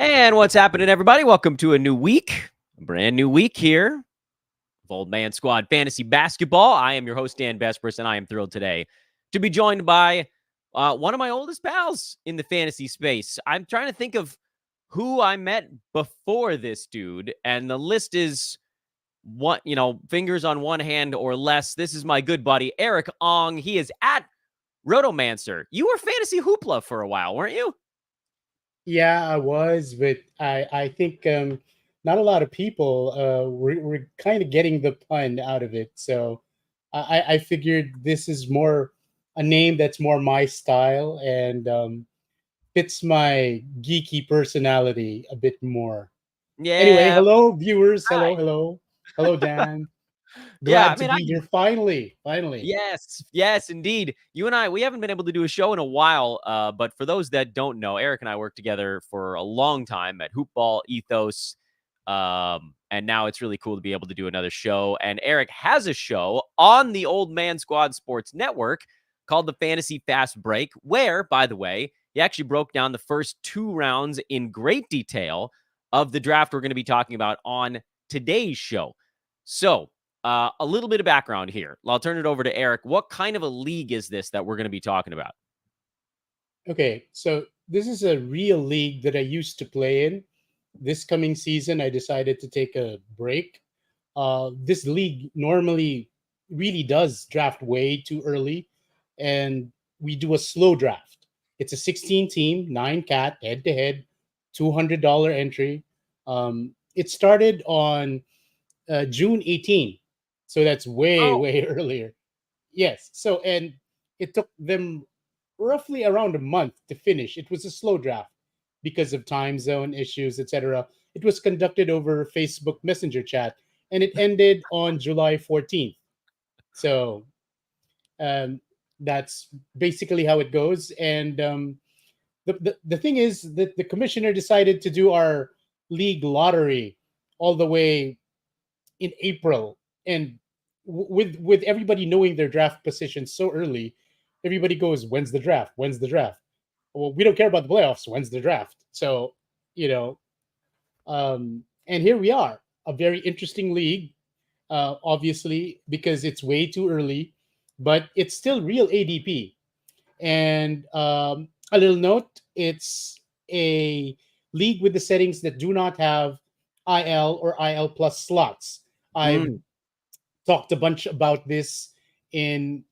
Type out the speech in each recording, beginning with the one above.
And what's happening, everybody? Welcome to a new week, a brand new week here of Old Man Squad Fantasy Basketball. I am your host, Dan Vespers, and I am thrilled today to be joined by one of my oldest pals in the fantasy space. I'm trying to think of who I met before this dude, and the list is fingers on one hand or less. This is my good buddy, Erik Ong. He is at Rotomancer. You were Fantasy Hoopla for a while, weren't you? Yeah, I was, but I think not a lot of people were kind of getting the pun out of it. So I figured this is more a name that's more my style and fits my geeky personality a bit more. Anyway, Yeah. hello viewers, Hi. hello Dan. Yeah, Glad I to mean, I be here finally. Yes, indeed. You and I, we haven't been able to do a show in a while, but for those that don't know, Erik and I worked together for a long time at Hoopball Ethos, and now it's really cool to be able to do another show. And Erik has a show on the Old Man Squad Sports Network called the Fantasy Fast Break, where, by the way, he actually broke down the first two rounds in great detail of the draft we're going to be talking about on today's show. So, a little bit of background here. I'll turn it over to Erik. What kind of a league is this that we're going to be talking about? Okay, so this is a real league that I used to play in. This coming season, I decided to take a break. This league normally really does draft way too early, and we do a slow draft. It's a 16 team, 9 cat, head to head, $200 entry. It started on June 18, so that's way, Oh, way earlier. Yes. So, and it took them roughly around a month to finish. It was a slow draft because of time zone issues, etc. It was conducted over Facebook Messenger chat, and it ended on July 14th. So um, that's basically how it goes. And the thing is that the commissioner decided to do our league lottery all the way in April, and with everybody knowing their draft position so early, everybody goes, "When's the draft? When's the draft?" Well, we don't care about the playoffs. When's the draft? So, you know, and here we are, a very interesting league, obviously because it's way too early, but it's still real ADP. And a little note: it's a league with the settings that do not have IL or IL plus slots. I've mm. talked a bunch about this in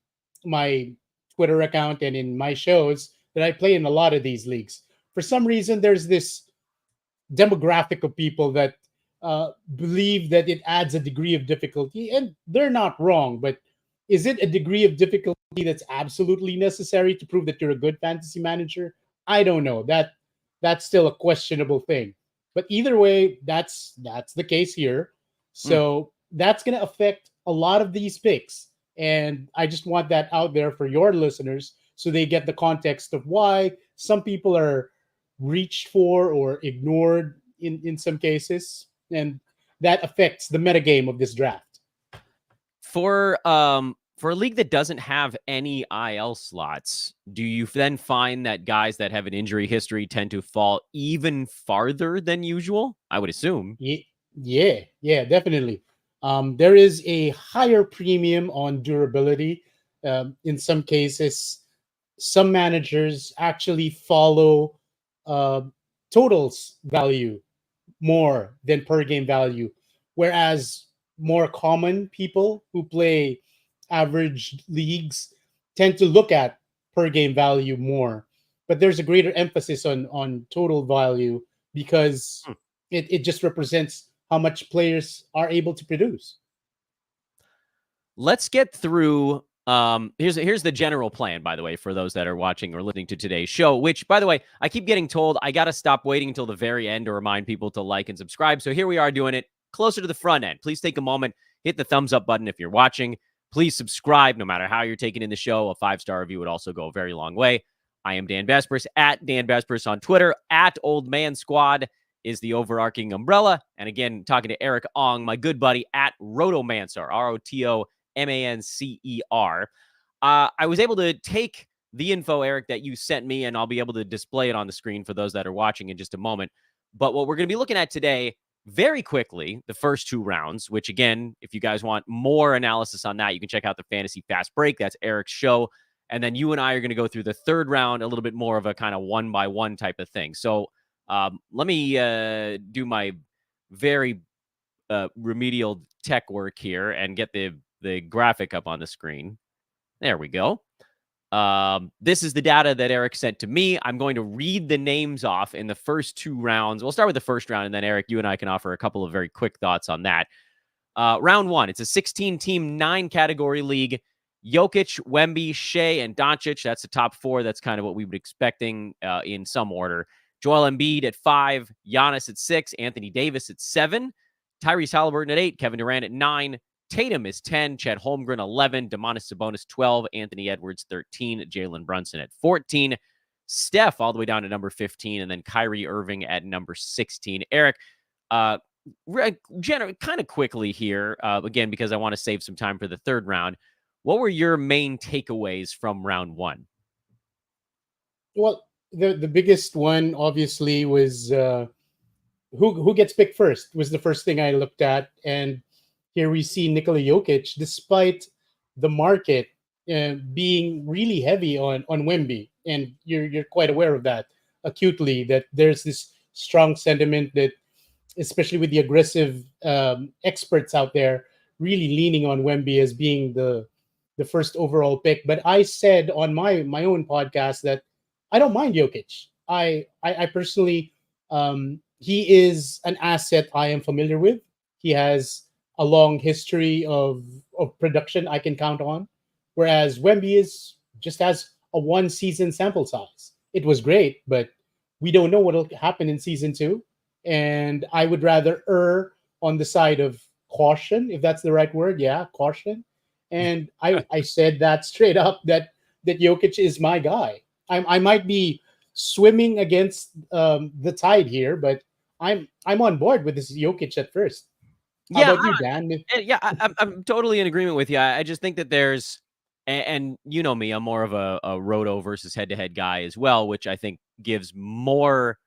my Twitter account and in my shows that I play in a lot of these leagues. For some reason, there's this demographic of people that believe that it adds a degree of difficulty, and they're not wrong. But is it a degree of difficulty that's absolutely necessary to prove that you're a good fantasy manager? I don't know. That's still a questionable thing. But either way, that's the case here. Mm. So that's going to affect a lot of these picks, and I just want that out there for your listeners so they get the context of why some people are reached for or ignored in some cases, and that affects the metagame of this draft. For a league that doesn't have any IL slots, do you then find that guys that have an injury history tend to fall even farther than usual? I would assume. Yeah, definitely. There is a higher premium on durability. In some cases, some managers actually follow uh, totals value more than per game value, whereas more common people who play average leagues tend to look at per game value more. But there's a greater emphasis on total value because Hmm. it just represents how much players are able to produce. Let's get through. Here's the general plan, by the way, for those that are watching or listening to today's show. Which, by the way, I keep getting told I got to stop waiting until the very end to remind people to like and subscribe. So here we are doing it closer to the front end. Please take a moment, hit the thumbs up button if you're watching. Please subscribe, no matter how you're taking in the show. A 5-star review would also go a very long way. I am Dan Vespers at Dan Vespers on Twitter. At Old Man Squad is the overarching umbrella. And again, talking to Erik Ong, my good buddy at Rotomancer, ROTOMANCER. I was able to take the info, Erik, that you sent me, and I'll be able to display it on the screen for those that are watching in just a moment. But what we're going to be looking at today, very quickly, the first two rounds, which again, if you guys want more analysis on that, you can check out the Fantasy Fast Break. That's Eric's show. And then you and I are going to go through the third round, a little bit more of a kind of one by one type of thing. So let me do my very remedial tech work here and get the graphic up on the screen. There we go. This is the data that Eric sent to me. I'm going to read the names off in the first two rounds. We'll start with the first round, and then Eric, you and I can offer a couple of very quick thoughts on that. Round one, it's a 16-team, 9-category league. Jokic, Wemby, Shea, and Doncic. That's the top four. That's kind of what we would be expecting in some order. Joel Embiid at 5, Giannis at 6, Anthony Davis at 7, Tyrese Halliburton at 8, Kevin Durant at 9, Tatum is 10, Chet Holmgren 11, Domantas Sabonis 12, Anthony Edwards 13, Jalen Brunson at 14, Steph all the way down to number 15, and then Kyrie Irving at number 16. Eric, kind of quickly here, again, because I want to save some time for the third round, what were your main takeaways from round one? Well, the biggest one obviously was who gets picked first was the first thing I looked at, and here we see Nikola Jokic, despite the market being really heavy on Wemby, and you're quite aware of that acutely. That there's this strong sentiment that, especially with the aggressive experts out there, really leaning on Wemby as being the first overall pick. But I said on my own podcast that I don't mind Jokic. I personally, he is an asset I am familiar with. He has a long history of production I can count on, whereas Wemby is just has a one season sample size. It was great, but we don't know what will happen in season two. And I would rather err on the side of caution, if that's the right word. Yeah, caution. And I said that straight up that Jokic is my guy. I might be swimming against the tide here, but I'm on board with this Jokic at first. How Yeah, about you, Dan? I'm totally in agreement with you. I just think that there's, and you know me, I'm more of a roto versus head to head guy as well, which I think gives more,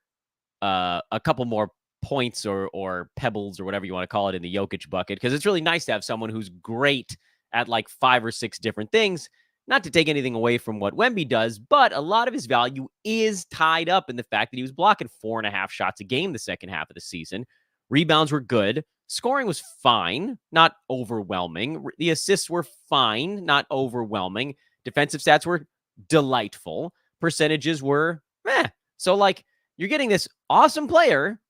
a couple more points or pebbles or whatever you want to call it in the Jokic bucket, because it's really nice to have someone who's great at like 5 or 6 different things. Not to take anything away from what Wemby does, but a lot of his value is tied up in the fact that he was blocking 4.5 shots a game the second half of the season. Rebounds were good. Scoring was fine, not overwhelming. The assists were fine, not overwhelming. Defensive stats were delightful. Percentages were meh. So, like, you're getting this awesome player,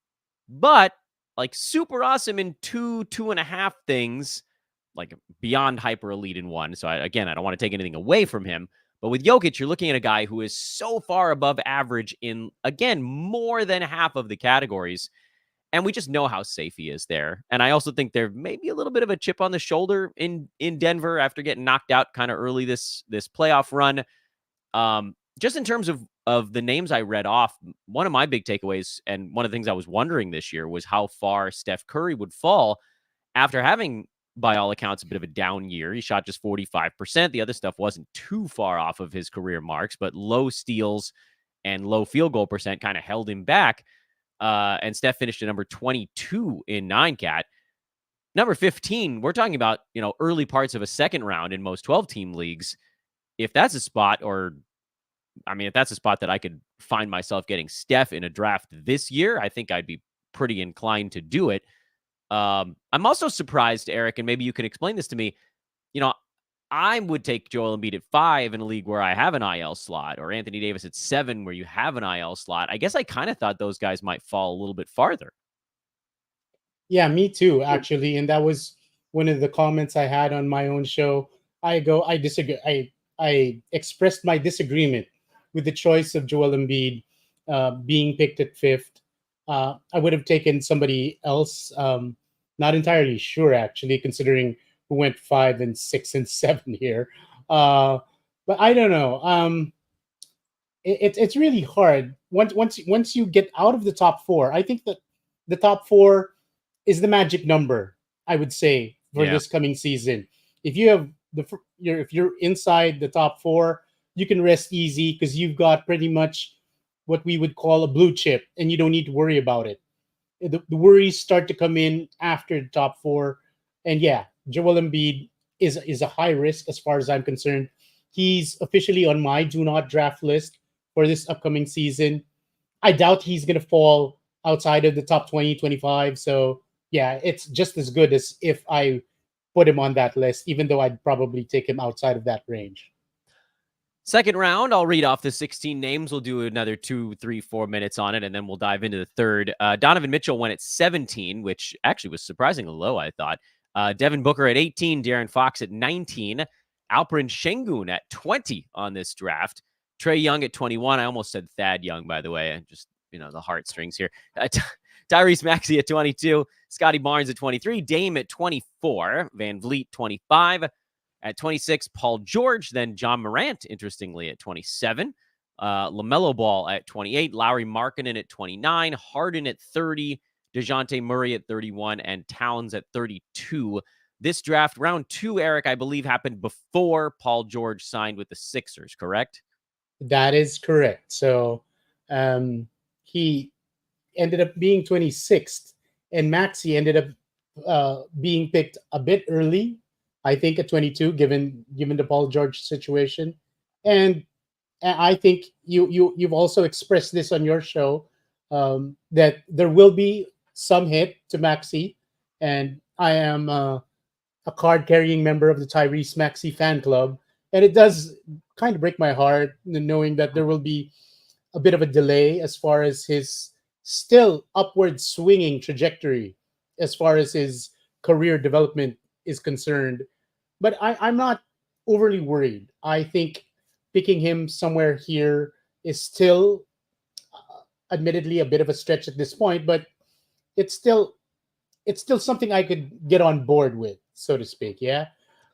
but like super awesome in 2.5 things, like beyond hyper elite in one. So, I don't want to take anything away from him. But with Jokic, you're looking at a guy who is so far above average in, again, more than half of the categories. And we just know how safe he is there. And I also think there may be a little bit of a chip on the shoulder in Denver after getting knocked out kind of early this playoff run. Just in terms of the names I read off, one of my big takeaways and one of the things I was wondering this year was how far Steph Curry would fall after having, by all accounts, a bit of a down year. He shot just 45%. The other stuff wasn't too far off of his career marks, but low steals and low field goal percent kind of held him back. And Steph finished at number 22 in 9-cat. Number 15, we're talking about, early parts of a second round in most 12-team leagues. If that's a spot, if that's a spot that I could find myself getting Steph in a draft this year, I think I'd be pretty inclined to do it. I'm also surprised, Eric, and maybe you can explain this to me. I would take Joel Embiid at 5 in a league where I have an IL slot, or Anthony Davis at 7 where you have an IL slot. I guess I kind of thought those guys might fall a little bit farther. Yeah, me too, actually. And that was one of the comments I had on my own show. I disagree. I expressed my disagreement with the choice of Joel Embiid being picked at fifth. I would have taken somebody else. Not entirely sure, actually, considering who went 5 and 6 and 7 here. But I don't know. It's really hard once you get out of the top four. I think that the top four is the magic number, I would say, for Yeah. this coming season. If you have if you're inside the top four, you can rest easy because you've got pretty much what we would call a blue chip, and you don't need to worry about it. The worries start to come in after the top four, and yeah, Joel Embiid is a high risk as far as I'm concerned. He's officially on my do not draft list for this upcoming season. I doubt he's going to fall outside of the top 20, 25. So, yeah, it's just as good as if I put him on that list, even though I'd probably take him outside of that range. Second round, I'll read off the 16 names. We'll do another 2, 3, 4 minutes on it, and then we'll dive into the third. Donovan Mitchell went at 17, which actually was surprisingly low, I thought. Devin Booker at 18, Darren Fox at 19, Alperen Şengün at 20 on this draft, Trey Young at 21. I almost said Thad Young, by the way. I just, the heartstrings here. Tyrese Maxey at 22, Scotty Barnes at 23, Dame at 24, Van Vliet 25. At 26, Paul George, then John Morant, interestingly, at 27. LaMelo Ball at 28, Lowry Markkanen at 29, Harden at 30, DeJounte Murray at 31, and Towns at 32. This draft, round 2, Eric, I believe, happened before Paul George signed with the Sixers, correct? That is correct. So he ended up being 26th, and Maxi ended up being picked a bit early, I think at 22, given the Paul George situation. And I think you've also expressed this on your show, that there will be some hit to Maxi, and I am a card carrying member of the Tyrese Maxey fan club, and it does kind of break my heart knowing that there will be a bit of a delay as far as his still upward swinging trajectory as far as his career development is concerned. But I'm not overly worried. I think picking him somewhere here is still, admittedly, a bit of a stretch at this point, but it's still it's still something I could get on board with, so to speak. Yeah.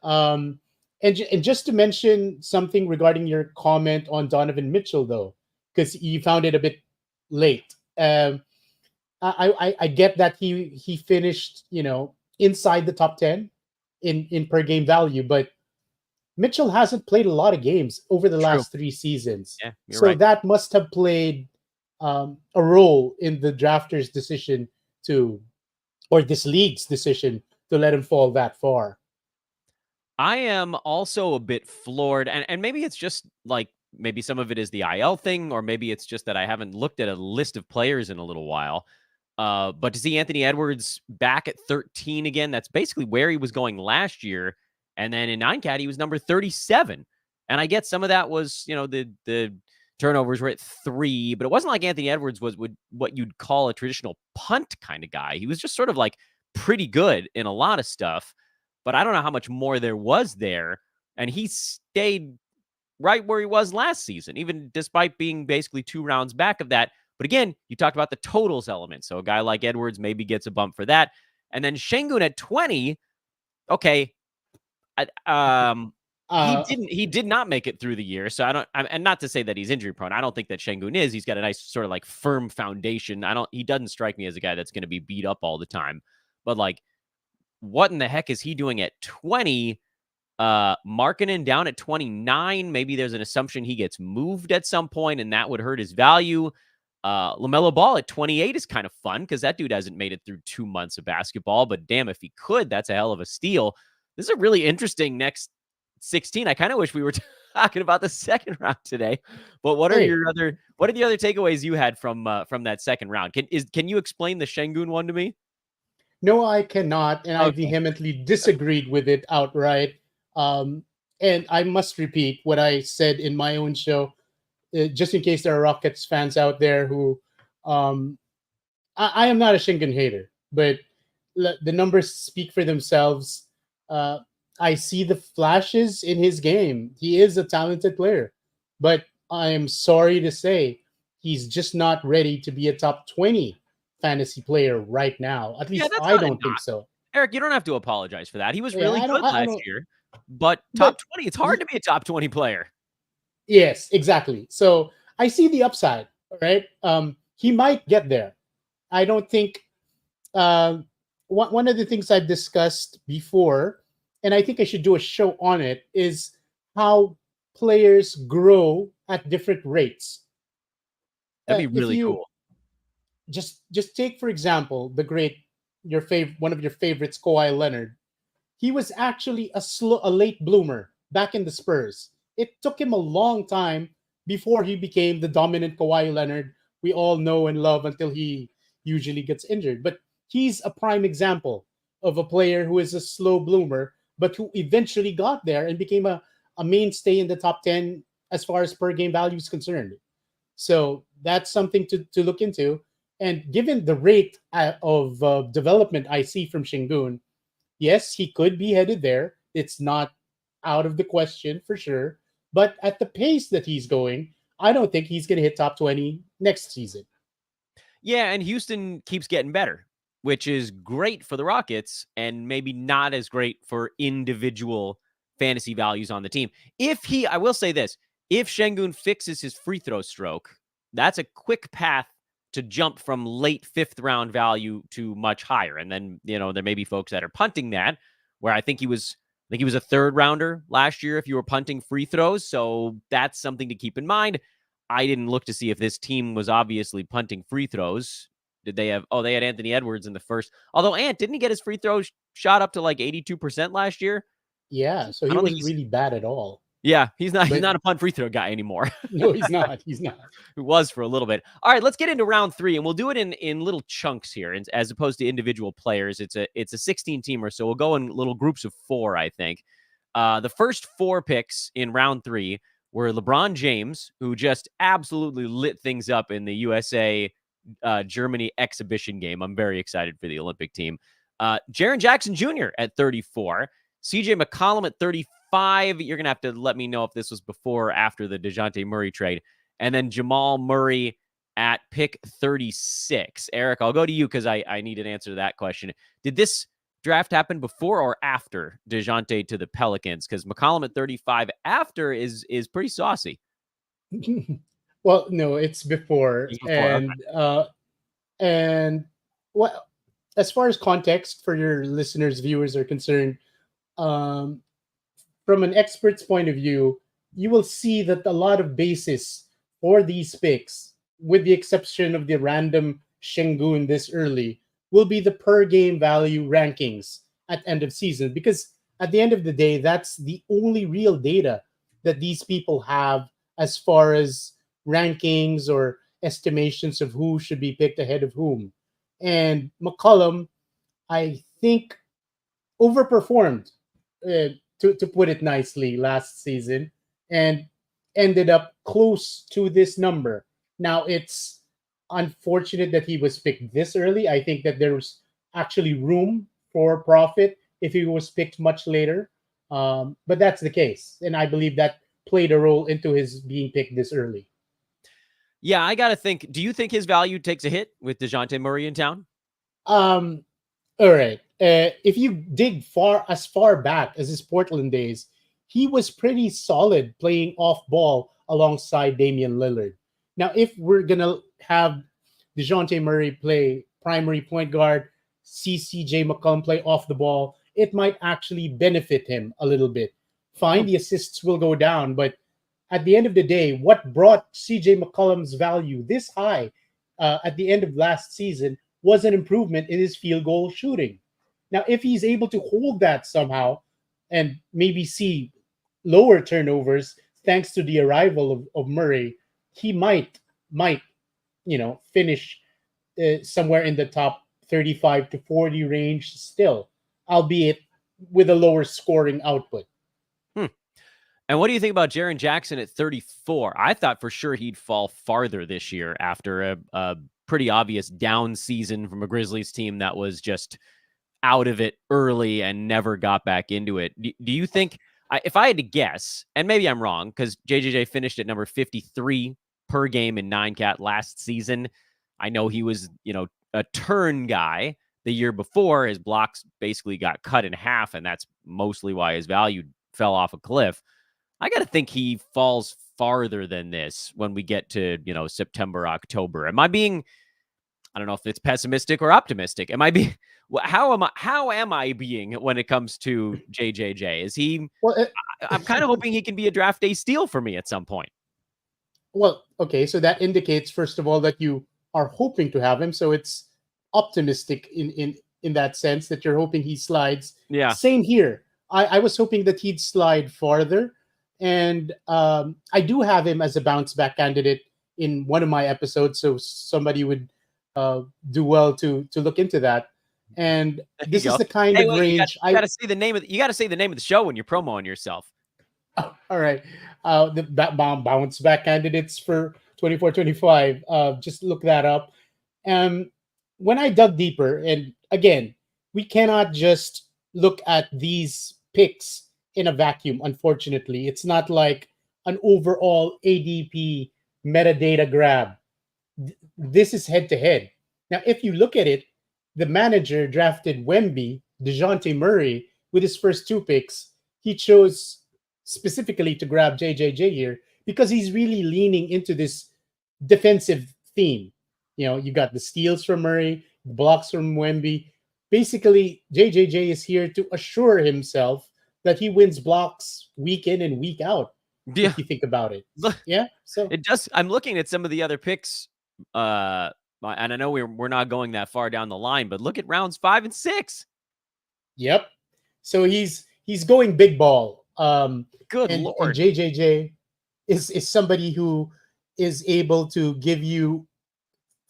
Um, and just to mention something regarding your comment on Donovan Mitchell, though, because you found it a bit late. I get that he finished, inside the top 10 in per game value, but Mitchell hasn't played a lot of games over the True. last 3 seasons, Yeah, you're so right. that must have played a role in the drafters' decision to, or this league's decision to let him fall that far. I am also a bit floored, and maybe it's just like maybe some of it is the IL thing, or maybe it's just that I haven't looked at a list of players in a little while. But to see Anthony Edwards back at 13 again, that's basically where he was going last year. And then in 9Cat, he was number 37. And I get some of that was, the turnovers were at 3, but it wasn't like Anthony Edwards was what you'd call a traditional punt kind of guy. He was just sort of like pretty good in a lot of stuff, but I don't know how much more there was there. And he stayed right where he was last season, even despite being basically 2 rounds back of that. But again, you talked about the totals element. So a guy like Edwards maybe gets a bump for that. And then Şengün at 20, okay. He Uh, didn't. He did not make it through the year. So I don't. And not to say that he's injury prone. I don't think that Şengün is. He's got a nice sort of like firm foundation. I don't. He doesn't strike me as a guy that's going to be beat up all the time. But like, what in the heck is he doing at 20? Markkanen down at 29. Maybe there's an assumption he gets moved at some point, and that would hurt his value. LaMelo Ball at 28 is kind of fun because that dude hasn't made it through 2 months of basketball. But damn, if he could, that's a hell of a steal. This is a really interesting next 16. I kind of wish we were talking about the second round today. But what are hey, the other takeaways you had from that second round? Can you explain the Şengün one to me? no, I cannot, and I Okay. vehemently disagreed with it outright. Um, and I must repeat what I said in my own show, just in case there are Rockets fans out there who, um, I am not a Schengen hater, but the numbers speak for themselves. Uh, I see the flashes in his game. He is a talented player, but I am sorry to say he's just not ready to be a top 20 fantasy player right now. At Yeah, least that's I not a don't think knock. so. Eric, you don't have to apologize for that. He was Yeah, really I don't. good I last don't. year, but top But 20, it's hard to be a top 20 player. yes, exactly. So I see the upside. Right. He might get there. I don't think one of the things I've discussed before, and I think I should do a show on it, is how players grow at different rates. That'd be If really you cool. just take for example the great your favorite one of your favorites, Kawhi Leonard. He was actually a late bloomer back in the Spurs. It took him a long time before he became the dominant Kawhi Leonard we all know and love until he usually gets injured. But he's a prime example of a player who is a slow bloomer, but who eventually got there and became a mainstay in the top 10 as far as per game value is concerned. So that's something to look into. And given the rate of development I see from Shingun, yes, he could be headed there. It's not out of the question for sure. But at the pace that he's going, I don't think he's going to hit top 20 next season. Yeah, and Houston keeps getting better, which is great for the Rockets and maybe not as great for individual fantasy values on the team. I will say this, if Şengün fixes his free throw stroke, that's a quick path to jump from late fifth round value to much higher. And then, there may be folks that are punting that, where I think he was a third rounder last year if you were punting free throws. So that's something to keep in mind. I didn't look to see if this team was obviously punting free throws. Did they have? Oh, they had Anthony Edwards in the first. Although didn't he get his free throws shot up to like 82% last year? Yeah, so I he don't think wasn't he's. really bad at all. Yeah, he's not. He's But not a punt free throw guy anymore. no, he's not. He's not. Who was for a little bit. All right, let's get into round 3, and we'll do it in little chunks here, as opposed to individual players. It's a 16 teamer, so we'll go in little groups of 4. I think. The first 4 picks in round 3 were LeBron James, who just absolutely lit things up in the USA Germany exhibition game. I'm very excited for the Olympic team. Jaren Jackson Jr. at 34, CJ McCollum at 35. You're gonna have to let me know if this was before or after the DeJounte Murray trade, and then Jamal Murray at pick 36. Eric, I'll go to you because I need an answer to that question. Did this draft happen before or after DeJounte to the Pelicans? Because McCollum at 35 after is pretty saucy. Well, no, it's before. It's before. Okay. And what as far as context for your listeners, viewers are concerned, um, from an expert's point of view, you will see that a lot of basis for these picks, with the exception of the random Shengun this early, will be the per game value rankings at end of season. Because at the end of the day, that's the only real data that these people have as far as rankings or estimations of who should be picked ahead of whom. And McCollum, I think, overperformed, to put it nicely, last season and ended up close to this number. Now, it's unfortunate that he was picked this early. I think that there's actually room for profit if he was picked much later. But that's the case. And I believe that played a role into his being picked this early. Yeah, I got to think. Do you think his value takes a hit with DeJounte Murray in town? All right. If you dig far back as his Portland days, he was pretty solid playing off ball alongside Damian Lillard. Now, if we're gonna have DeJounte Murray play primary point guard, CJ McCollum play off the ball, it might actually benefit him a little bit. Fine, the assists will go down, but at the end of the day, what brought CJ McCollum's value this high at the end of last season was an improvement in his field goal shooting. Now, if he's able to hold that somehow and maybe see lower turnovers thanks to the arrival of Murray, he might finish somewhere in the top 35 to 40 range still, albeit with a lower scoring output. And what do you think about Jaren Jackson at 34? I thought for sure he'd fall farther this year after a pretty obvious down season from a Grizzlies team that was just out of it early and never got back into it. Do you think, if I had to guess, and maybe I'm wrong, because JJJ finished at number 53 per game in 9-cat last season. I know he was, a turn guy the year before. His blocks basically got cut in half, and that's mostly why his value fell off a cliff. I got to think he falls farther than this when we get to, September, October. Am I being, I don't know if it's pessimistic or optimistic. How am I being when it comes to JJJ? Is he, Well, I'm kind of hoping he can be a draft day steal for me at some point. Well, Okay, so that indicates first of all that you are hoping to have him. So it's optimistic in that sense that you're hoping he slides. Yeah. Same here. I was hoping that he'd slide farther, and I do have him as a bounce back candidate in one of my episodes. So somebody would do well to look into that. And There you this is go. the kind Hey, of wait, range you got I. to say the name of you got to say the name of the show when you're promoting yourself. All right. The bounce back candidates for 24-25. Just look that up. Um, when I dug deeper, and again, we cannot just look at these picks in a vacuum, unfortunately. It's not like an overall ADP metadata grab. This is head to head. Now, if you look at it, the manager drafted Wemby, DeJounte Murray with his first two picks. He chose specifically to grab JJJ here because he's really leaning into this defensive theme. You know, you got the steals from Murray, blocks from Wemby. Basically, JJJ is here to assure himself that he wins blocks week in and week out, Yeah. if you think about it. Look, Yeah. So it does. I'm looking at some of the other picks, and I know we're not going that far down the line, but look at rounds 5 and 6. yep. So he's going big ball. Good And lord. JJJ is somebody who is able to give you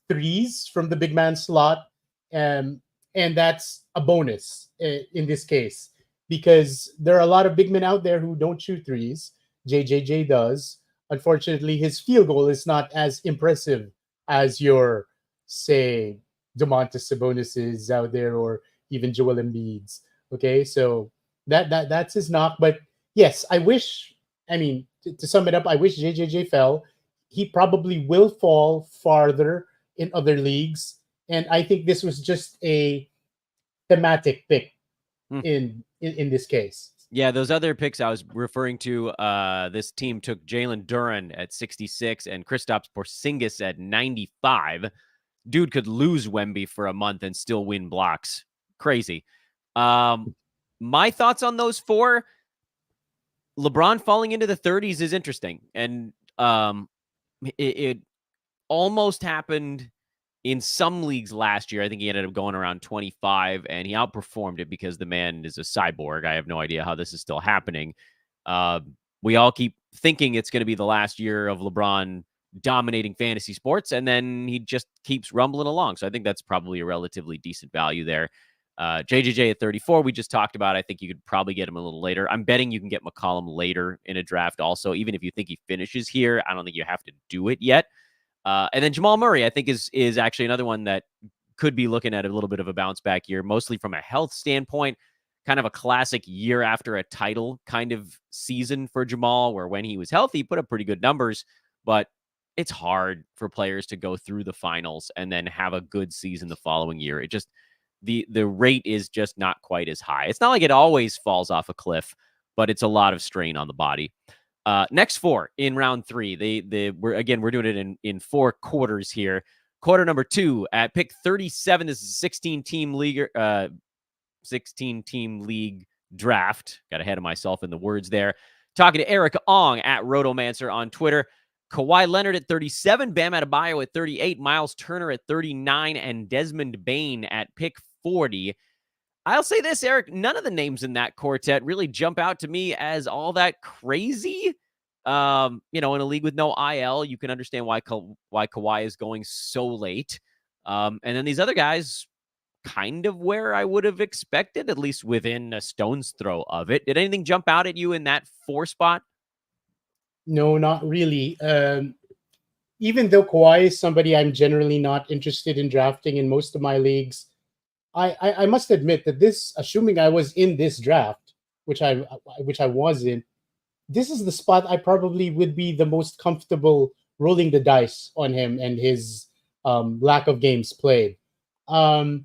threes from the big man slot, um, and that's a bonus in this case because there are a lot of big men out there who don't shoot threes. JJJ does. Unfortunately, his field goal is not as impressive as your, say, Domantas Sabonis's out there or even Joel Embiid's. Okay, so that's his knock. But yes, I wish. I mean, to sum it up, I wish JJJ fell. He probably will fall farther in other leagues. And I think this was just a thematic pick Hmm. in this case. Yeah, those other picks I was referring to, this team took Jalen Duren at 66 and Kristaps Porzingis at 95. Dude could lose Wemby for a month and still win blocks. Crazy. Um, my thoughts on those four: LeBron falling into the 30s is interesting, and it almost happened in some leagues last year. I think he ended up going around 25, and he outperformed it because the man is a cyborg. I have no idea how this is still happening. Uh, we all keep thinking it's going to be the last year of LeBron dominating fantasy sports, and then he just keeps rumbling along. So I think that's probably a relatively decent value there. JJJ at 34, we just talked about. I think you could probably get him a little later. I'm betting you can get McCollum later in a draft also. Even if you think he finishes here, I don't think you have to do it yet. And then Jamal Murray, I think, is actually another one that could be looking at a little bit of a bounce back year, mostly from a health standpoint. Kind of a classic year after a title kind of season for Jamal, where when he was healthy, he put up pretty good numbers, but it's hard for players to go through the finals and then have a good season the following year. It just the rate is just not quite as high. It's not like it always falls off a cliff, but it's a lot of strain on the body. Next four in round 3. We're doing it in 4 quarters here. Quarter number 2 at pick 37. This is a 16 team league draft. Got ahead of myself in the words there. Talking to Erik Ong at Rotomancer on Twitter. Kawhi Leonard at 37, Bam Adebayo at 38, Miles Turner at 39, and Desmond Bane at pick 40. I'll say this, Eric, none of the names in that quartet really jump out to me as all that crazy. In a league with no IL, you can understand why Kawhi is going so late. And then these other guys, kind of where I would have expected, at least within a stone's throw of it. Did anything jump out at you in that 4 spot? No, not really. Even though Kawhi is somebody I'm generally not interested in drafting in most of my leagues, I must admit that this, assuming I was in this draft, which I was in, this is the spot I probably would be the most comfortable rolling the dice on him and his lack of games played. Um,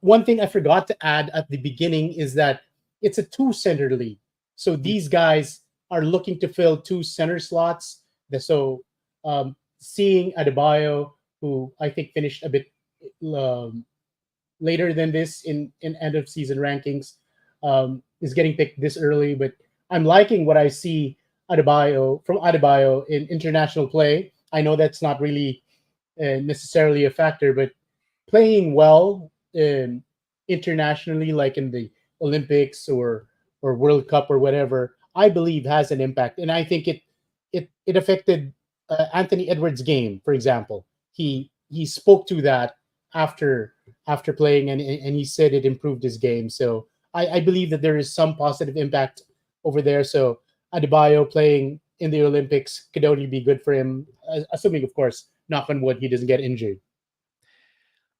One thing I forgot to add at the beginning is that it's a two center league. So these guys are looking to fill two center slots. So seeing Adebayo, who I think finished a bit um, later than this in end of season rankings, is getting picked this early. But I'm liking what I see Adebayo in international play. I know that's not really necessarily a factor, but playing well internationally, like in the Olympics or World Cup or whatever, I believe has an impact, and I think it affected Anthony Edwards' game, for example. He spoke to that after playing, and he said it improved his game. So I believe that there is some positive impact over there. So Adebayo playing in the Olympics could only be good for him, assuming, of course, knock on wood, he doesn't get injured.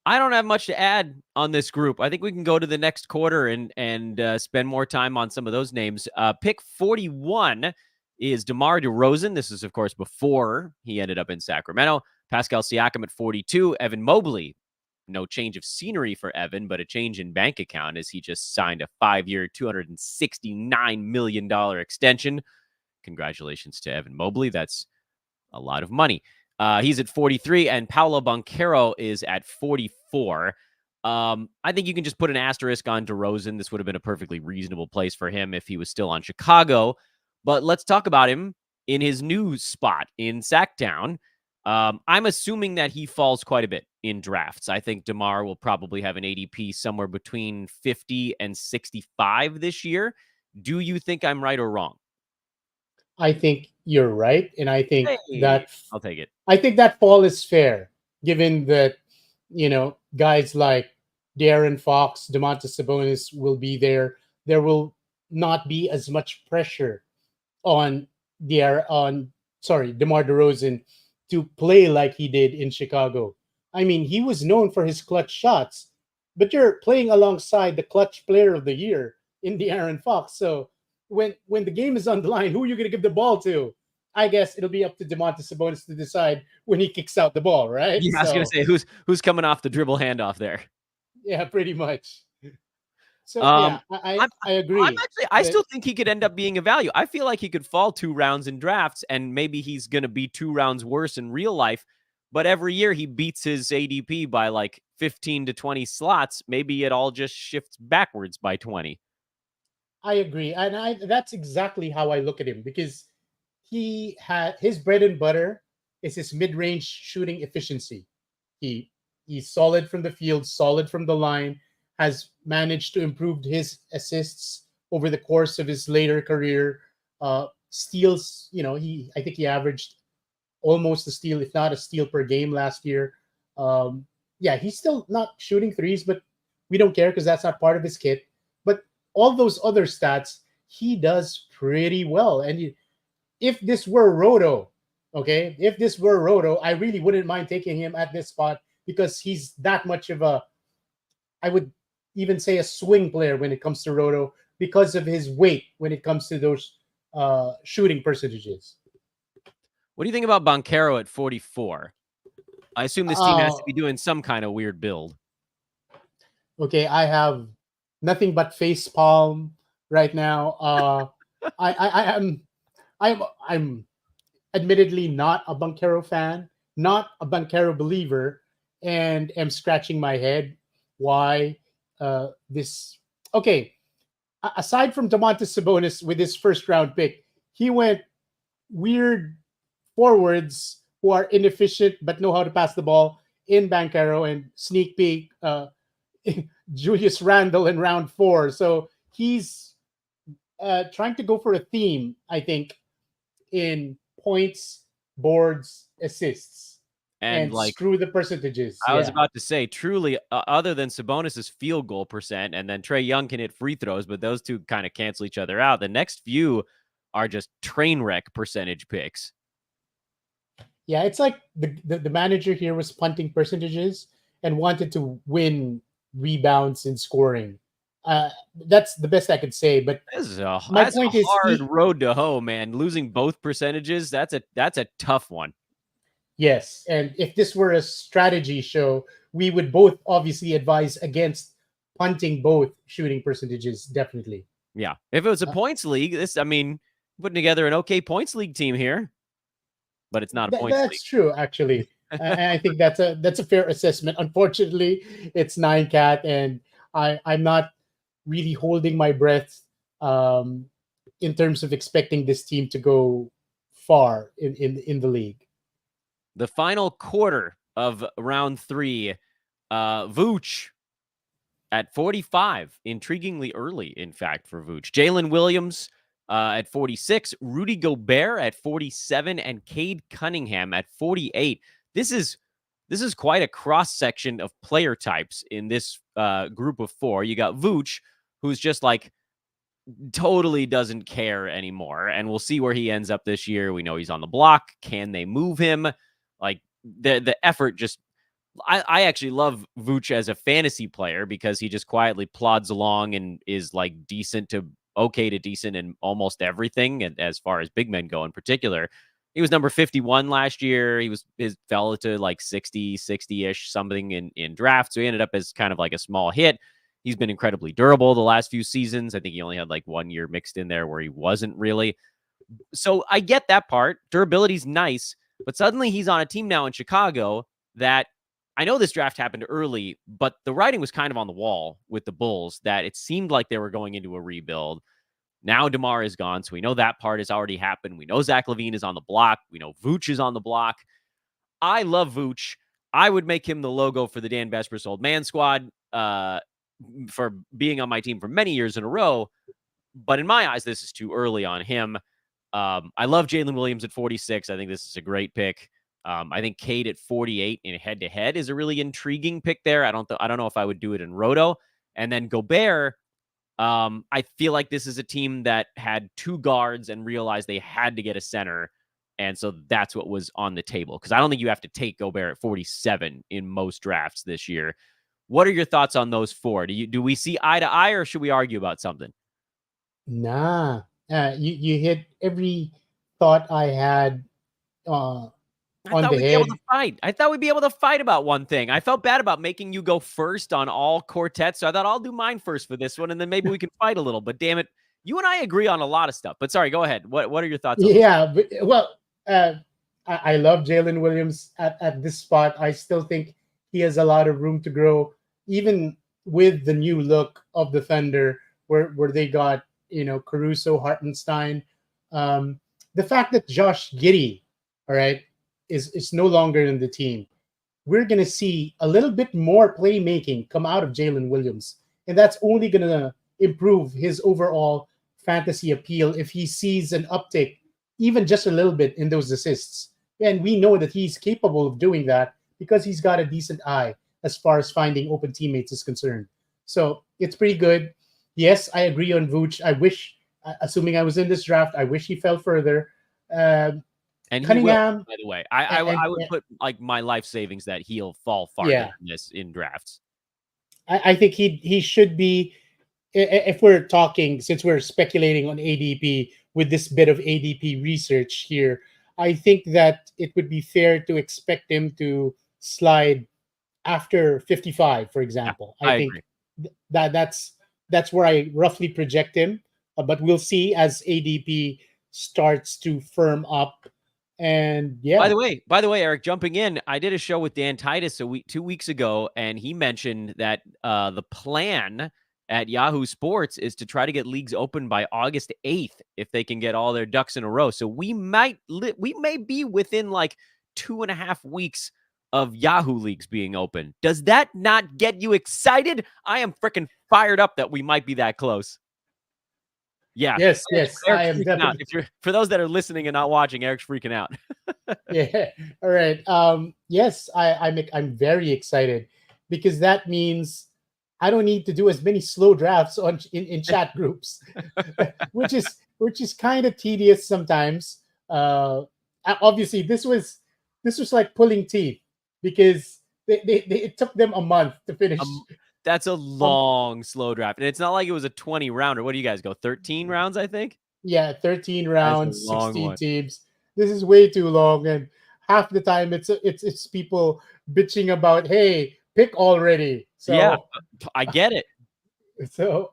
I don't have much to add on this group. I think we can go to the next quarter and spend more time on some of those names. Pick 41 is DeMar DeRozan. This is, of course, before he ended up in Sacramento. Pascal Siakam at 42. Evan Mobley. No change of scenery for Evan, but a change in bank account as he just signed a 5-year, $269 million extension. Congratulations to Evan Mobley. That's a lot of money. He's at 43, and Paolo Banchero is at 44. I think you can just put an asterisk on DeRozan. This would have been a perfectly reasonable place for him if he was still on Chicago. But let's talk about him in his new spot in Sacktown. I'm assuming that he falls quite a bit in drafts. I think DeMar will probably have an ADP somewhere between 50 and 65 this year. Do you think I'm right or wrong? I think you're right, and Hey, I'll take it. I think that fall is fair, given that guys like De'Aaron Fox, Domantas Sabonis will be there. There will not be as much pressure on DeMar DeRozan to play like he did in Chicago. I mean, he was known for his clutch shots, but you're playing alongside the clutch player of the year in De'Aaron Fox. So when the game is on the line, who are you going to give the ball to? I guess it'll be up to Domantas Sabonis to decide when he kicks out the ball, right? Yeah, I was gonna So say who's coming off the dribble handoff there. yeah, pretty much. So Um, yeah, I I'm I, I I'm agree actually I that still think he could end up being a value. I feel like he could fall 2 rounds in drafts, and maybe he's gonna be 2 rounds worse in real life, but every year he beats his ADP by, like, 15 to 20 slots. Maybe it all just shifts backwards by 20. I agree, and that's exactly how I look at him because he had his bread and butter is his mid-range shooting efficiency. He he's solid from the field, solid from the line, has managed to improve his assists over the course of his later career. Steals, he I think he averaged almost a steal, if not a steal per game last year. Um, yeah, he's still not shooting threes, but we don't care because that's not part of his kit. But all those other stats, he does pretty well. And if this were Roto, okay, if this were Roto, I really wouldn't mind taking him at this spot because he's that much of a, I would even say a swing player when it comes to Roto because of his weight when it comes to those shooting percentages. What do you think about Banchero at 44? I assume this team has Uh, to be doing some kind of weird build. okay, I have nothing but face palm right now. I'm admittedly not a Banquero fan, not a Banquero believer, and am scratching my head why this. Okay, aside from Domantas Sabonis with his first round pick, he went weird forwards who are inefficient but know how to pass the ball in Banquero and sneak peek Julius Randle in round 4. So he's trying to go for a theme, I think, in points, boards, assists, And, and like, screw the percentages. I was Yeah. about to say, truly, other than Sabonis's field goal percent, and then Trae Young can hit free throws, but those two kind of cancel each other out. The next few are just train wreck percentage picks. Yeah, it's like the manager here was punting percentages and wanted to win rebounds and scoring. That's the best I could say. But my That's a point is, hard road to hoe, man. Losing both percentages, that's a tough one. yes, and if this were a strategy show, we would both obviously advise against punting both shooting percentages. Definitely. Yeah. If it was a Uh, points league, I mean, putting together an okay points league team here, but it's not a points that's true, actually. And I think that's a fair assessment. Unfortunately, it's nine cat, and I'm not really holding my breath um, in terms of expecting this team to go far in the league. The final quarter of round 3, Vooch at 45, intriguingly early, in fact, for Vooch. Jalen Williams at 46, Rudy Gobert at 47, and Cade Cunningham at 48. This is quite a cross section of player types in this group of 4. You got Vooch, who's just like totally doesn't care anymore, and we'll see where he ends up this year. We know he's on the block. Can they move him? Like the effort just I actually love Vooch as a fantasy player because he just quietly plods along and is like decent to okay to decent in almost everything. And as far as big men go in particular, he was number 51 last year. His fell to like 60-ish something in draft. So he ended up as kind of like a small hit. He's been incredibly durable the last few seasons. I think he only had like 1 year mixed in there where he wasn't really. So I get that part. Durability's nice, but suddenly he's on a team now in Chicago that I know this draft happened early, but the writing was kind of on the wall with the Bulls that it seemed like they were going into a rebuild. Now DeMar is gone, so we know that part has already happened. We know Zach LaVine is on the block. We know Vooch is on the block. I love Vooch. I would make him the logo for the Dan Vespers Old Man Squad for being on my team for many years in a row. But in my eyes, this is too early on him. I love Jalen Williams at 46. I think this is a great pick. I think Cade at 48 in head-to-head is a really intriguing pick there. I don't know if I would do it in Roto. And then Gobert, I feel like this is a team that had 2 guards and realized they had to get a center. And so that's what was on the table. Because I don't think you have to take Gobert at 47 in most drafts this year. What are your thoughts on those 4? Do we see eye to eye, or should we argue about something? Nah, you hit every thought I had I on thought the we'd be able head. to fight. I thought we'd be able to fight about one thing. I felt bad about making you go first on all quartets, so I thought I'll do mine first for this one, and then maybe we can fight a little. But damn it, you and I agree on a lot of stuff. But sorry, go ahead. What are your thoughts on those? Yeah, but, well, uh, I love Jalen Williams at this spot. I still think he has a lot of room to grow, even with the new look of the Thunder, where they got Caruso, Hartenstein. The fact that Josh Giddey, all right, is no longer in the team, we're gonna see a little bit more playmaking come out of Jalen Williams, and that's only gonna improve his overall fantasy appeal if he sees an uptick, even just a little bit, in those assists. And we know that he's capable of doing that because he's got a decent eye as far as finding open teammates is concerned. So it's pretty good. Yes, I agree on Vooch. I wish, assuming I was in this draft, I wish he fell further. Um, And he will, Cunningham, by the way. and, I would put like my life savings that he'll fall farther yeah, than this in drafts. I think he should be. If we're talking, since we're speculating on ADP with this bit of ADP research here, I think that it would be fair to expect him to slide after 55, for Yeah, example. I I think agree. that's where I roughly project him. But we'll see as ADP starts to firm up. And yeah, By the way, Eric, jumping in, I did a show with Dan Titus 2 weeks ago, and he mentioned that the plan at Yahoo Sports is to try to get leagues open by August 8th if they can get all their ducks in a row. So we may be within like 2.5 weeks of Yahoo leagues being open. Does that not get you excited? I am freaking fired up that we might be that close. Yeah, yes, yes, I Eric's am freaking out. definitely. If you're for those that are listening and not watching, Eric's freaking out. Yeah. All right. Yes, I'm very excited because that means I don't need to do as many slow drafts in chat groups, which is kind of tedious sometimes. Obviously, this was like pulling teeth because it took them a month to finish. That's a Um, long slow draft, and it's not like it was a 20 rounder. What do you guys go? 13 rounds, I think. yeah, 13 That's a rounds, long 16 one. teams. This is way too long, and half the time it's people bitching about, hey, pick already. Yeah, So I get it. so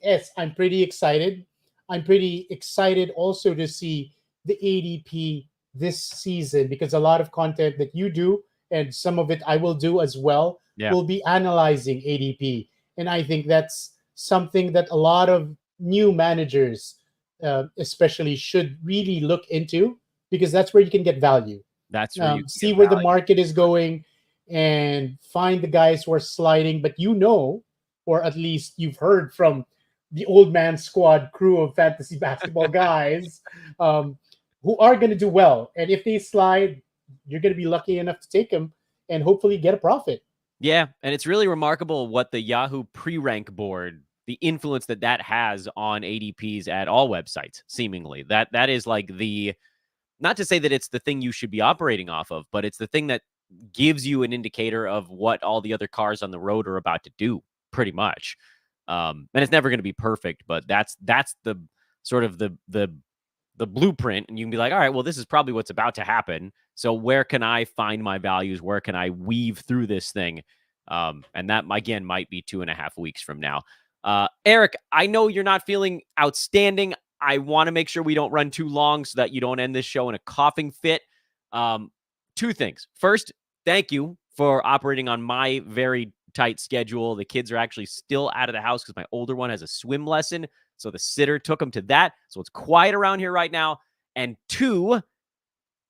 yes, I'm pretty excited. I'm pretty excited also to see the ADP this season because a lot of content that you do and some of it I will do as well Yeah. will be analyzing ADP, and I think that's something that a lot of new managers, especially, should really look into because that's where you can get value. That's where you can See get where the value. market is going, and find the guys who are sliding. But or at least you've heard from the old man squad crew of fantasy basketball guys, um, who are going to do well. And if they slide, you're going to be lucky enough to take them and hopefully get a profit. Yeah, and it's really remarkable what the Yahoo pre-rank board, the influence that has on ADPs at all websites. Seemingly, that is like the, not to say that it's the thing you should be operating off of, but it's the thing that gives you an indicator of what all the other cars on the road are about to do, pretty much. And it's never going to be perfect, but that's the sort of the blueprint, and you can be like, all right, well, this is probably what's about to happen. So where can I find my values? Where can I weave through this thing? And that, again, might be 2.5 weeks from now. Erik, I know you're not feeling outstanding. I want to make sure we don't run too long so that you don't end this show in a coughing fit. Um, Two things. First, thank you for operating on my very tight schedule. The kids are actually still out of the house because my older one has a swim lesson. So the sitter took him to that. So it's quiet around here right now. And two,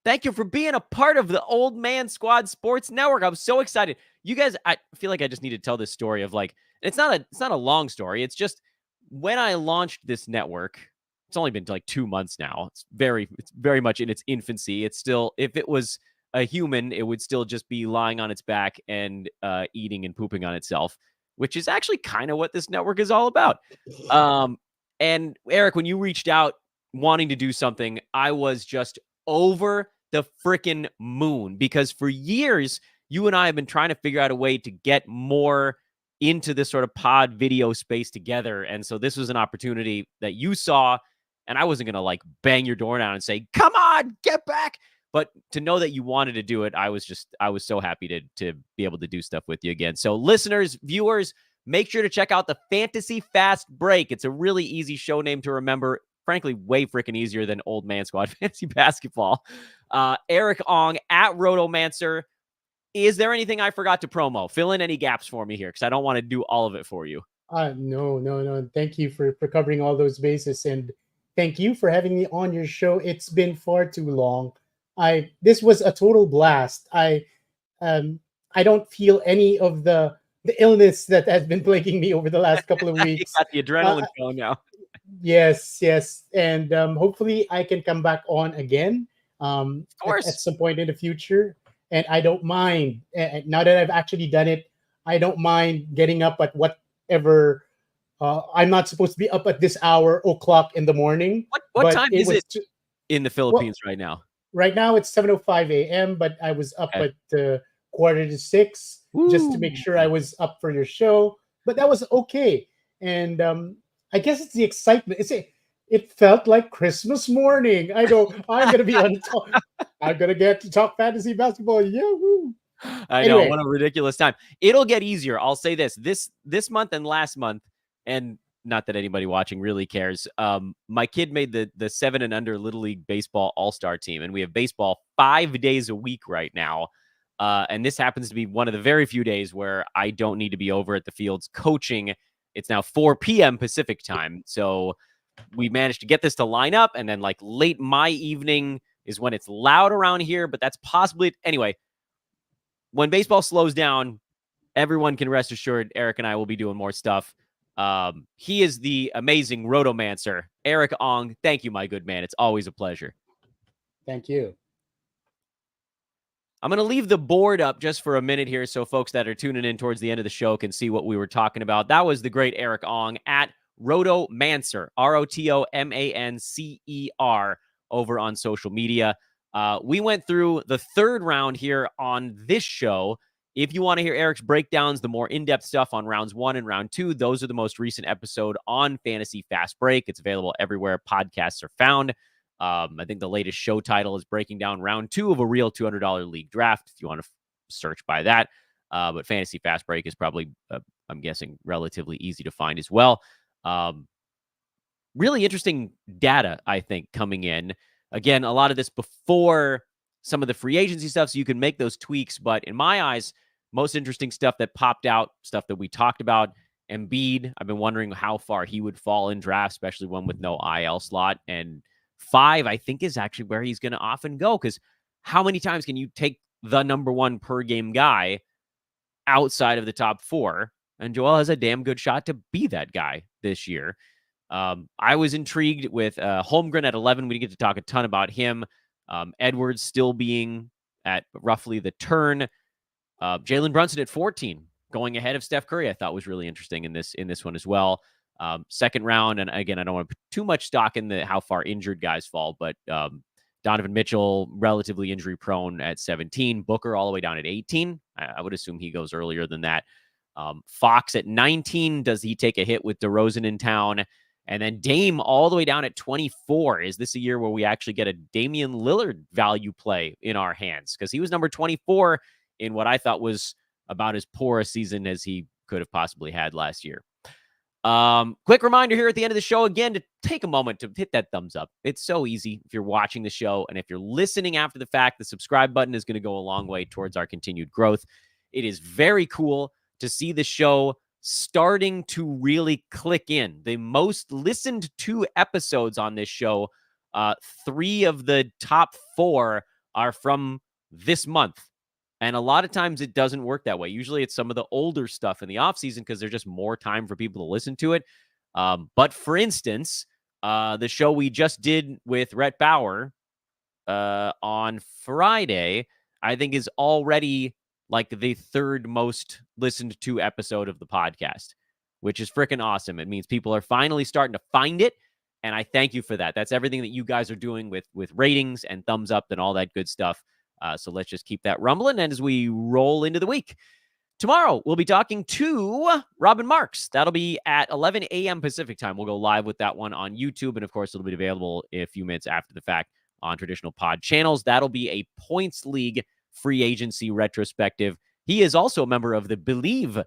thank you for being a part of the Old Man Squad Sports Network. I'm so excited. You guys, I feel like I just need to tell this story of like, it's not a long story. It's just when I launched this network, it's only been like 2 months now. It's very much in its infancy. It's still, if it was a human, it would still just be lying on its back and eating and pooping on itself, which is actually kind of what this network is all about. Um, and Erik, when you reached out wanting to do something, I was just over the freaking moon because for years, you and I have been trying to figure out a way to get more into this sort of pod video space together. And so this was an opportunity that you saw, and I wasn't going to like bang your door down and say, come on, get back. But to know that you wanted to do it, I was so happy to be able to do stuff with you again. So listeners, viewers, make sure to check out the Fantasy Fast Break. It's a really easy show name to remember. Frankly, way freaking easier than Old Man Squad Fantasy Basketball. Erik Ong at Rotomancer. Is there anything I forgot to promo? Fill in any gaps for me here because I don't want to do all of it for you. No, no, no. Thank you for covering all those bases, and thank you for having me on your show. It's been far too long. This was a total blast. Um I don't feel any of the illness that has been plaguing me over the last couple of You weeks. got the Uh, adrenaline going now. yes, yes, and hopefully I can come back on again Of course. at some point in the future. And I don't mind, now that I've actually done it. I don't mind getting up at whatever. I'm not supposed to be up at this hour o'clock in the morning, What but time it is was it in the well. Philippines right now? Right now it's 7:05 a.m., but I was up Okay. at 5:45 just to make Woo. sure I was up for your show. But that was okay, and I guess it's the excitement. It felt like Christmas morning. I'm gonna be on top. I'm gonna get to talk fantasy basketball. Yahoo! I know, Anyway, what a ridiculous time. It'll get easier. I'll say this month and last month, and not that anybody watching really cares. My kid made the 7 and under Little League Baseball All-Star team, and we have baseball 5 days a week right now. And this happens to be one of the very few days where I don't need to be over at the fields coaching. It's now 4 p.m. Pacific time. So we managed to get this to line up, and then like late my evening is when it's loud around here, but that's possibly anyway. When baseball slows down, everyone can rest assured Erik and I will be doing more stuff. He is the amazing Rotomancer, Erik Ong. Thank you, my good man. It's always a pleasure. thank you. I'm going to leave the board up just for a minute here so folks that are tuning in towards the end of the show can see what we were talking about. That was the great Erik Ong at Rotomancer, Rotomancer, over on social media. We went through the third round here on this show. If you want to hear Erik's breakdowns, the more in-depth stuff on rounds 1 and round 2, those are the most recent episode on Fantasy Fast Break. It's available everywhere podcasts are found. I think the latest show title is breaking down round 2 of a real $200 league draft, if you want to search by that. But Fantasy Fast Break is probably, I'm guessing, relatively easy to find as well. Really interesting data, I think, coming in. Again, a lot of this before some of the free agency stuff, so you can make those tweaks. But in my eyes, most interesting stuff that popped out, stuff that we talked about. Embiid, I've been wondering how far he would fall in draft, especially one with no IL slot. And 5, I think, is actually where he's going to often go because how many times can you take the number one per game guy outside of the top four? And Joel has a damn good shot to be that guy this year. I was intrigued with Holmgren at 11. We didn't get to talk a ton about him. Edwards still being at roughly the turn. Jalen Brunson at 14, going ahead of Steph Curry, I thought was really interesting in this one as well. Second round, and again, I don't want to put too much stock in how far injured guys fall, but Donovan Mitchell, relatively injury prone at 17. Booker all the way down at 18. I would assume he goes earlier than that. Fox at 19. Does he take a hit with DeRozan in town? And then Dame all the way down at 24. Is this a year where we actually get a Damian Lillard value play in our hands? Because he was number 24 in what I thought was about as poor a season as he could have possibly had last year. Quick reminder here at the end of the show, again, to take a moment to hit that thumbs up. It's so easy if you're watching the show, and if you're listening after the fact, the subscribe button is going to go a long way towards our continued growth. It is very cool to see the show starting to really click in. The most listened to episodes on this show, 3 of the top 4 are from this month. And a lot of times it doesn't work that way. Usually it's some of the older stuff in the offseason because there's just more time for people to listen to it. But for instance, the show we just did with Rhett Bauer on Friday, I think is already like the 3rd most listened to episode of the podcast, which is freaking awesome. It means people are finally starting to find it. And I thank you for that. That's everything that you guys are doing with ratings and thumbs up and all that good stuff. So let's just keep that rumbling. And as we roll into the week, tomorrow we'll be talking to Robin Marks. That'll be at 11 a.m. Pacific time. We'll go live with that one on YouTube. And of course, it'll be available a few minutes after the fact on traditional pod channels. That'll be a Points League free agency retrospective. He is also a member of the Believe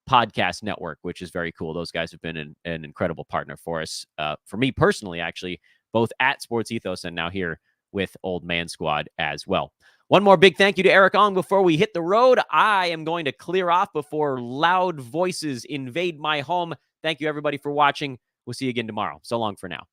podcast network, which is very cool. Those guys have been an incredible partner for us. For me personally, actually, both at Sports Ethos and now here with Old Man Squad as well. One more big thank you to Erik Ong before we hit the road. I am going to clear off before loud voices invade my home. Thank you, everybody, for watching. We'll see you again tomorrow. So long for now.